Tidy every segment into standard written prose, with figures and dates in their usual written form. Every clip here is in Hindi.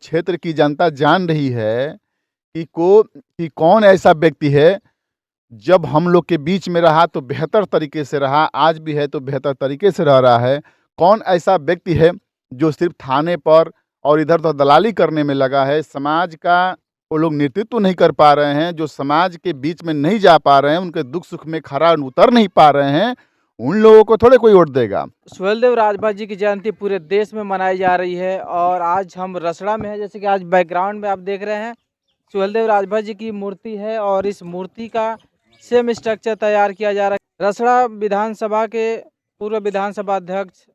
क्षेत्र की जनता जान रही है कि कौन ऐसा व्यक्ति है, जब हम लोग के बीच में रहा तो बेहतर तरीके से रहा, आज भी है तो बेहतर तरीके से रह रहा है। कौन ऐसा व्यक्ति है जो सिर्फ थाने पर और इधर-उधर दलाली करने में लगा है, समाज का वो लोग नेतृत्व नहीं कर पा रहे हैं, जो समाज के बीच में नहीं जा पा रहे हैं, उनके दुख-सुख में खरा उतर नहीं पा रहे हैं, उन लोगों को थोड़े कोई वोट देगा। सुहेलदेव राजभर जी की जयंती पूरे देश में मनाई जा रही है और आज हम रसड़ा में हैं। जैसे कि आज बैकग्राउंड में आप देख रहे हैं सुहेलदेव राजभर जी की मूर्ति है और इस मूर्ति का सेम स्ट्रक्चर तैयार किया जा रहा है। रसड़ा विधानसभा के पूर्व विधानसभा अध्यक्ष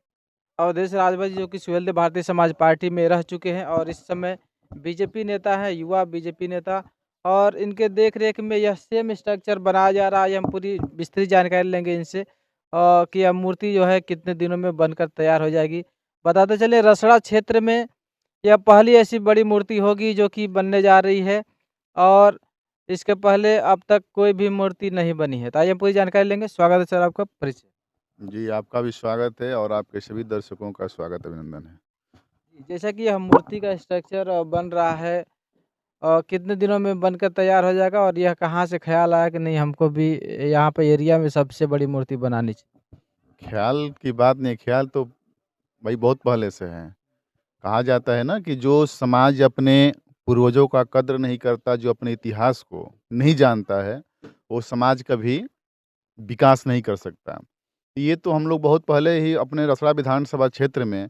अवधेश राजभर जी, जो कि सुहेलदेव भारतीय समाज पार्टी में रह चुके हैं और इस समय बीजेपी नेता है, युवा बीजेपी नेता, और इनके देख रेख में यह सेम स्ट्रक्चर बनाया जा रहा है। हम पूरी विस्तृत जानकारी लेंगे इनसे कि यह मूर्ति जो है कितने दिनों में बनकर तैयार हो जाएगी। बताते चले रसड़ा क्षेत्र में यह पहली ऐसी बड़ी मूर्ति होगी जो कि बनने जा रही है और इसके पहले अब तक कोई भी मूर्ति नहीं बनी है। तो आइए हम पूरी जानकारी लेंगे। स्वागत है सर, आपका परिचय। जी, आपका भी स्वागत है और आपके सभी दर्शकों का स्वागत अभिनंदन है। जैसा कि यह मूर्ति का स्ट्रक्चर बन रहा है, कितने दिनों में बनकर तैयार हो जाएगा और यह कहाँ से ख्याल आया कि नहीं हमको भी यहाँ पे एरिया में सबसे बड़ी मूर्ति बनानी चाहिए? ख्याल की बात नहीं, ख्याल तो भाई बहुत पहले से है। कहा जाता है ना कि जो समाज अपने पूर्वजों का कद्र नहीं करता, जो अपने इतिहास को नहीं जानता है, वो समाज कभी विकास नहीं कर सकता। ये तो हम लोग बहुत पहले ही अपने रसड़ा विधानसभा क्षेत्र में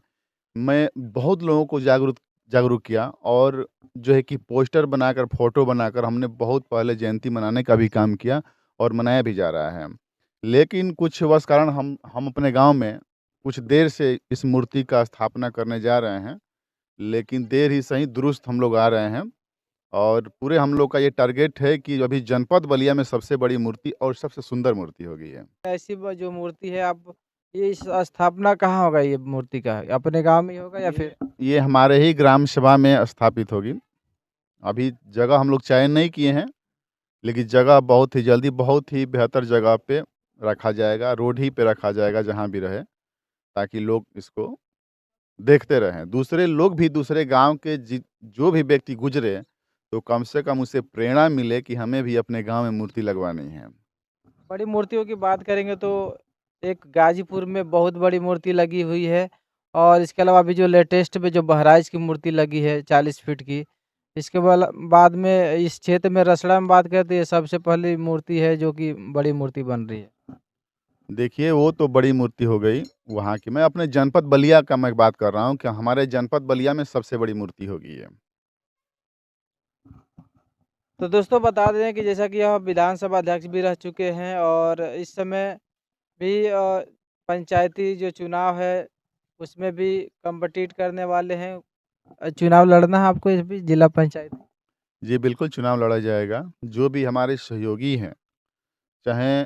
मैं बहुत लोगों को जागरूक जागरूक किया और जो है कि पोस्टर बनाकर, फ़ोटो बनाकर हमने बहुत पहले जयंती मनाने का भी काम किया और मनाया भी जा रहा है। लेकिन कुछ वश कारण हम अपने गाँव में कुछ देर से इस मूर्ति का स्थापना करने जा रहे हैं, लेकिन देर ही सही दुरुस्त हम लोग आ रहे हैं और पूरे हम लोग का ये टारगेट है कि अभी जनपद बलिया में सबसे बड़ी मूर्ति और सबसे सुंदर मूर्ति होगी ये। ऐसी जो मूर्ति है आप, ये इस स्थापना कहाँ होगा ये मूर्ति का? अपने गांव में ही होगा या फिर? ये हमारे ही ग्राम सभा में स्थापित होगी। अभी जगह हम लोग चयन नहीं किए हैं, लेकिन जगह बहुत ही जल्दी बहुत ही बेहतर जगह पे रखा जाएगा, रोड ही पे रखा जाएगा जहाँ भी रहे, ताकि लोग इसको देखते रहें। दूसरे लोग भी दूसरे गाँव के जो भी व्यक्ति गुजरे, तो कम से कम उसे प्रेरणा मिले कि हमें भी अपने गाँव में मूर्ति लगवानी है। बड़ी मूर्तियों की बात करेंगे तो एक गाजीपुर में बहुत बड़ी मूर्ति लगी हुई है और इसके अलावा अभी जो लेटेस्ट में जो बहराइच की मूर्ति लगी है 40 फीट की। इसके बाद में इस क्षेत्र में रसड़ा में बात करें तो ये सबसे पहली मूर्ति है जो कि बड़ी मूर्ति बन रही है। देखिए, वो तो बड़ी मूर्ति हो गई वहाँ की। मैं अपने जनपद बलिया का मैं बात कर रहा हूँ कि हमारे जनपद बलिया में सबसे बड़ी मूर्ति होगी ये। तो दोस्तों बता दें कि जैसा कि यह विधानसभा अध्यक्ष भी रह चुके हैं और इस समय भी पंचायती जो चुनाव है उसमें भी कम्पीट करने वाले हैं। चुनाव लड़ना है आपको इस भी जिला पंचायत? जी, बिल्कुल चुनाव लड़ा जाएगा। जो भी हमारे सहयोगी हैं, चाहे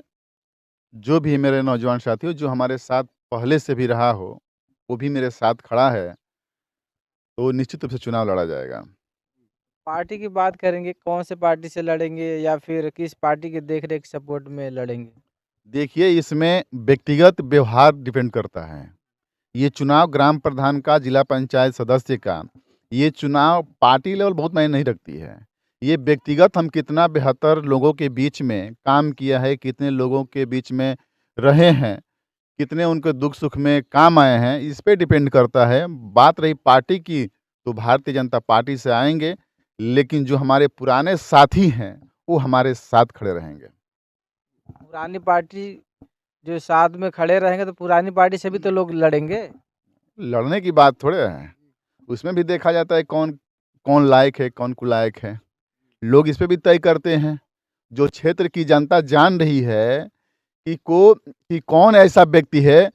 जो भी मेरे नौजवान साथी हो, जो हमारे साथ पहले से भी रहा हो, वो भी मेरे साथ खड़ा है, तो निश्चित रूप से चुनाव लड़ा जाएगा। पार्टी की बात करेंगे, कौन से पार्टी से लड़ेंगे या फिर किस पार्टी के देख-रेख सपोर्ट में लड़ेंगे? देखिए, इसमें व्यक्तिगत व्यवहार डिपेंड करता है। ये चुनाव ग्राम प्रधान का, जिला पंचायत सदस्य का, ये चुनाव पार्टी लेवल बहुत मायने नहीं रखती है। ये व्यक्तिगत हम कितना बेहतर लोगों के बीच में काम किया है, कितने लोगों के बीच में रहे हैं, कितने उनके दुख-सुख में काम आए हैं, इस पे डिपेंड करता है। बात रही पार्टी की, तो भारतीय जनता पार्टी से आएँगे, लेकिन जो हमारे पुराने साथी हैं, वो हमारे साथ खड़े रहेंगे। पुरानी पार्टी जो साथ में खड़े रहेंगे तो पुरानी पार्टी से भी तो लोग लड़ेंगे। लड़ने की बात थोड़े है, उसमें भी देखा जाता है कौन कौन लायक है, कौन कुलायक है। लोग इस पे भी तय करते हैं। जो क्षेत्र की जनता जान रही है कि कौन ऐसा व्यक्ति है,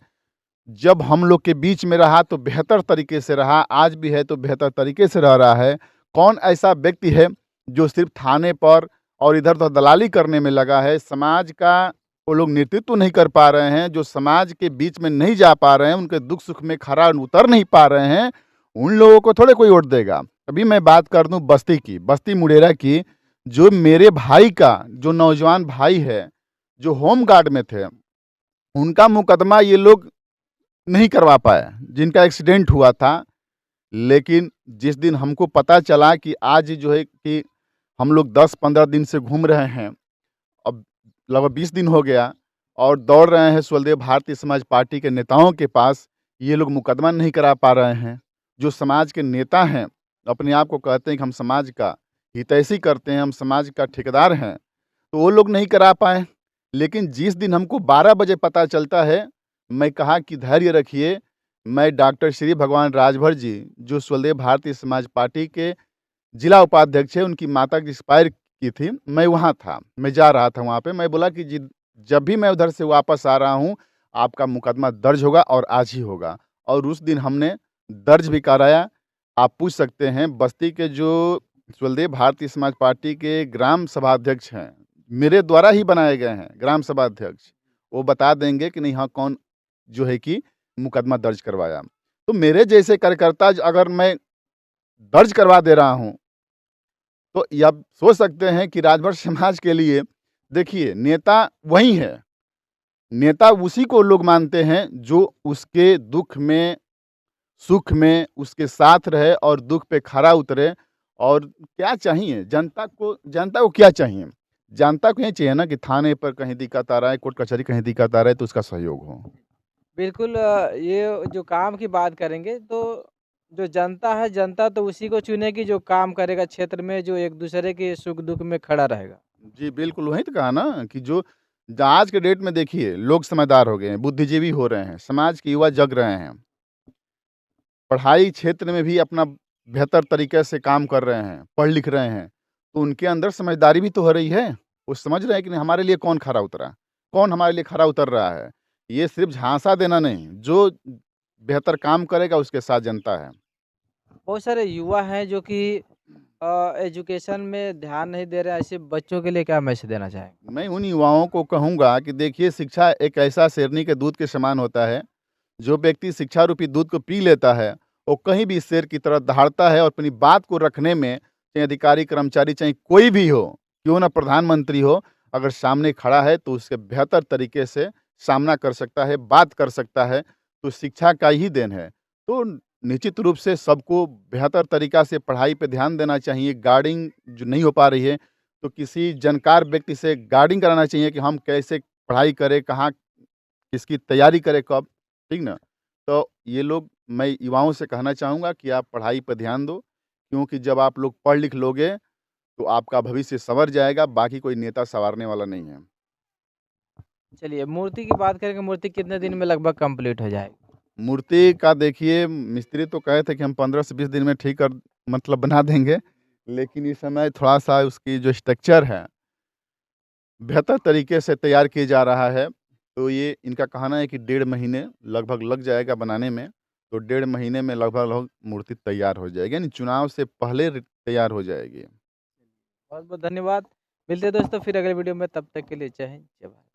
जब हम लोग के बीच में रहा तो बेहतर तरीके से रहा, आज भी है तो बेहतर तरीके से रह रहा है। कौन ऐसा व्यक्ति है जो सिर्फ थाने पर और इधर-उधर दलाली करने में लगा है, समाज का वो लोग नेतृत्व नहीं कर पा रहे हैं, जो समाज के बीच में नहीं जा पा रहे हैं, उनके दुख-सुख में खरा उतर नहीं पा रहे हैं, उन लोगों को थोड़े कोई वोट देगा। अभी मैं बात कर दूँ बस्ती की, बस्ती मुडेरा की, जो मेरे भाई का जो नौजवान भाई है, जो होम गार्ड में थे, उनका मुकदमा ये लोग नहीं करवा पाए, जिनका एक्सीडेंट हुआ था। लेकिन जिस दिन हमको पता चला कि आज जो है कि हम लोग 10-15 दिन से घूम रहे हैं, अब लगभग 20 दिन हो गया और दौड़ रहे हैं सुहलदेव भारतीय समाज पार्टी के नेताओं के पास, ये लोग मुकदमा नहीं करा पा रहे हैं। जो समाज के नेता हैं, अपने आप को कहते हैं कि हम समाज का हितैषी करते हैं, हम समाज का ठेकेदार हैं, तो वो लोग नहीं करा पाए। लेकिन जिस दिन हमको 12 बजे पता चलता है, मैं कहा कि धैर्य रखिए, मैं डॉक्टर श्री भगवान राजभर जी, जो सुहलदेव भारतीय समाज पार्टी के जिला उपाध्यक्ष है, उनकी माता की एक्सपायर की थी, मैं वहाँ था, मैं जा रहा था वहाँ पे। मैं बोला कि जि जब भी मैं उधर से वापस आ रहा हूँ, आपका मुकदमा दर्ज होगा और आज ही होगा। और उस दिन हमने दर्ज भी कराया। आप पूछ सकते हैं, बस्ती के जो सुहलदेव भारतीय समाज पार्टी के ग्राम सभा अध्यक्ष हैं, मेरे द्वारा ही बनाए गए हैं ग्राम सभा अध्यक्ष, वो बता देंगे कि नहीं हाँ, कौन जो है कि मुकदमा दर्ज करवाया। तो मेरे जैसे कार्यकर्ता अगर मैं दर्ज करवा दे रहा हूँ, तो ये आप सोच सकते हैं कि राजभर समाज के लिए देखिए नेता वही है, नेता उसी को लोग मानते हैं जो उसके दुख में, सुख में उसके साथ रहे और दुख पे खरा उतरे। और क्या चाहिए जनता को क्या चाहिए? जनता को ये चाहिए ना कि थाने पर कहीं दिक्कत आ रहा है, कोर्ट कचहरी कहीं दिक्कत आ रहा है तो उसका सहयोग हो। बिल्कुल ये जो काम की बात करेंगे तो जो जनता है, जनता तो उसी को चुनेगी जो काम करेगा क्षेत्र में, जो एक दूसरे के सुख दुख में खड़ा रहेगा। जी, बिल्कुल, वही तो कहा ना कि जो आज के डेट में देखिए लोग समझदार हो गए हैं, बुद्धिजीवी हो रहे हैं, समाज के युवा जग रहे हैं। पढ़ाई क्षेत्र में भी अपना बेहतर तरीके से काम कर रहे हैं, पढ़ लिख रहे हैं, तो उनके अंदर समझदारी भी तो हो रही है। वो समझ रहे हैं कि नहीं हमारे लिए कौन खरा उतरा, कौन हमारे लिए खरा उतर रहा है। ये सिर्फ़ झांसा देना नहीं, जो बेहतर काम करेगा उसके साथ जनता है। बहुत सारे युवा हैं जो कि एजुकेशन में ध्यान नहीं दे रहे हैं, ऐसे बच्चों के लिए क्या मैसेज देना चाहेंगे? मैं उन युवाओं को कहूँगा कि देखिए शिक्षा एक ऐसा शेरनी के दूध के समान होता है, जो व्यक्ति शिक्षा रूपी दूध को पी लेता है, वो कहीं भी शेर की तरह दहाड़ता है और अपनी बात को रखने में, चाहे अधिकारी, कर्मचारी, चाहे कोई भी हो, क्यों ना प्रधानमंत्री हो, अगर सामने खड़ा है तो उसके बेहतर तरीके से सामना कर सकता है, बात कर सकता है, तो शिक्षा का ही देन है। तो निश्चित रूप से सबको बेहतर तरीक़ा से पढ़ाई पे ध्यान देना चाहिए। गार्डिंग जो नहीं हो पा रही है, तो किसी जानकार व्यक्ति से गार्डिंग कराना चाहिए कि हम कैसे पढ़ाई करें, कहाँ किसकी तैयारी करें कब, ठीक ना? तो ये लोग मैं युवाओं से कहना चाहूँगा कि आप पढ़ाई पे ध्यान दो, क्योंकि जब आप लोग पढ़ लिख लोगे, तो आपका भविष्य सँवर जाएगा, बाकी कोई नेता सँवारने वाला नहीं है। चलिए मूर्ति की बात करें कि मूर्ति कितने दिन में लगभग कंप्लीट हो जाएगी? मूर्ति का देखिए मिस्त्री तो कहे थे कि हम 15 से 20 दिन में ठीक कर मतलब बना देंगे, लेकिन इस समय थोड़ा-सा उसकी जो स्ट्रक्चर है, बेहतर तरीके से तैयार किया जा रहा है। तो ये इनका कहना है कि 1.5 महीने लगभग लग जाएगा बनाने में, तो 1.5 महीने में लगभग-लगभग मूर्ति तैयार हो जाएगी, यानी चुनाव से पहले तैयार हो जाएगी। बहुत बहुत धन्यवाद। मिलते हैं दोस्तों फिर अगले वीडियो में, तब तक के लिए जय हिंद, जय भारत।